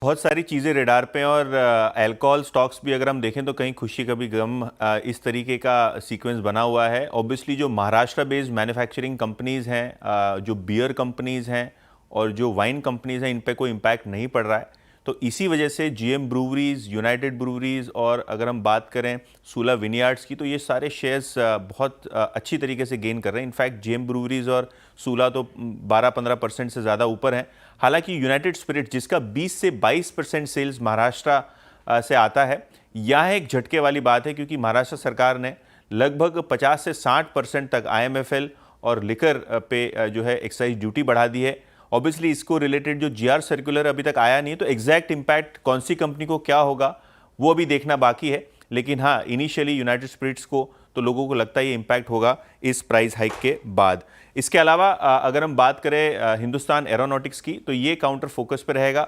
बहुत सारी चीज़ें रेडार पे और अल्कोहल स्टॉक्स भी अगर हम देखें तो कहीं खुशी कभी गम इस तरीके का सीक्वेंस बना हुआ है। ऑब्वियसली जो महाराष्ट्र बेस्ड मैन्युफैक्चरिंग कंपनीज़ हैं, जो बियर कंपनीज़ हैं और जो वाइन कंपनीज़ हैं, इन पे कोई इम्पैक्ट नहीं पड़ रहा है। तो इसी वजह से जीएम ब्रूवरीज, यूनाइटेड ब्रूवरीज और अगर हम बात करें सूला विनयार्ड्स की, तो ये सारे शेयर्स बहुत अच्छी तरीके से गेन कर रहे हैं। इनफैक्ट जीएम ब्रूवरीज और सूला तो 12-15% से ज़्यादा ऊपर हैं। हालांकि यूनाइटेड स्पिरिट, जिसका 20 से 22% सेल्स महाराष्ट्र से आता है, यह एक झटके वाली बात है क्योंकि महाराष्ट्र सरकार ने लगभग 50 से 60% तक आईएमएफएल और लिकर पे जो है एक्साइज ड्यूटी बढ़ा दी है। ऑब्वियसली इसको रिलेटेड जो जीआर सर्कुलर अभी तक आया नहीं है, तो एग्जैक्ट इम्पैक्ट कौन सी कंपनी को क्या होगा वो अभी देखना बाकी है। लेकिन हाँ, इनिशियली यूनाइटेड स्पिरिट्स को तो लोगों को लगता है ये इम्पैक्ट होगा इस प्राइस हाइक के बाद। इसके अलावा अगर हम बात करें हिंदुस्तान एरोनॉटिक्स की, तो ये काउंटर फोकस पर रहेगा।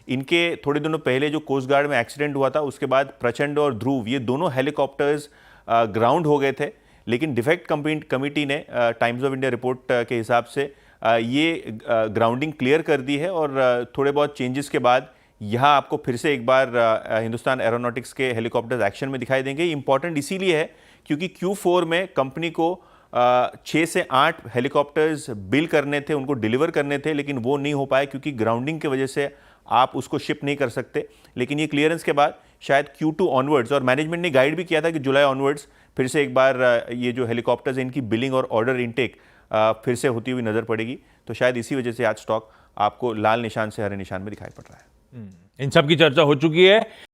इनके थोड़े दिनों पहले जो कोस्ट गार्ड में एक्सीडेंट हुआ था, उसके बाद प्रचंड और ध्रुव, ये दोनों हेलीकॉप्टर्स ग्राउंड हो गए थे। लेकिन डिफेक्ट कमेटी ने टाइम्स ऑफ इंडिया रिपोर्ट के हिसाब से ये ग्राउंडिंग क्लियर कर दी है और थोड़े बहुत चेंजेस के बाद यहाँ आपको फिर से एक बार हिंदुस्तान एरोनॉटिक्स के हेलीकॉप्टर्स एक्शन में दिखाई देंगे। इंपॉर्टेंट इसीलिए है क्योंकि Q4 में कंपनी को 6 से 8 हेलीकॉप्टर्स बिल करने थे, उनको डिलीवर करने थे, लेकिन वो नहीं हो पाए क्योंकि ग्राउंडिंग की वजह से आप उसको शिप नहीं कर सकते। लेकिन ये क्लियरेंस के बाद शायद Q2 ऑनवर्ड्स, और मैनेजमेंट ने गाइड भी किया था कि जुलाई ऑनवर्ड्स फिर से एक बार ये जो हेलीकॉप्टर्स हैं, इनकी बिलिंग और ऑर्डर इनटेक फिर से होती हुई नजर पड़ेगी। तो शायद इसी वजह से आज स्टॉक आपको लाल निशान से हरे निशान में दिखाई पड़ रहा है। इन सब की चर्चा हो चुकी है।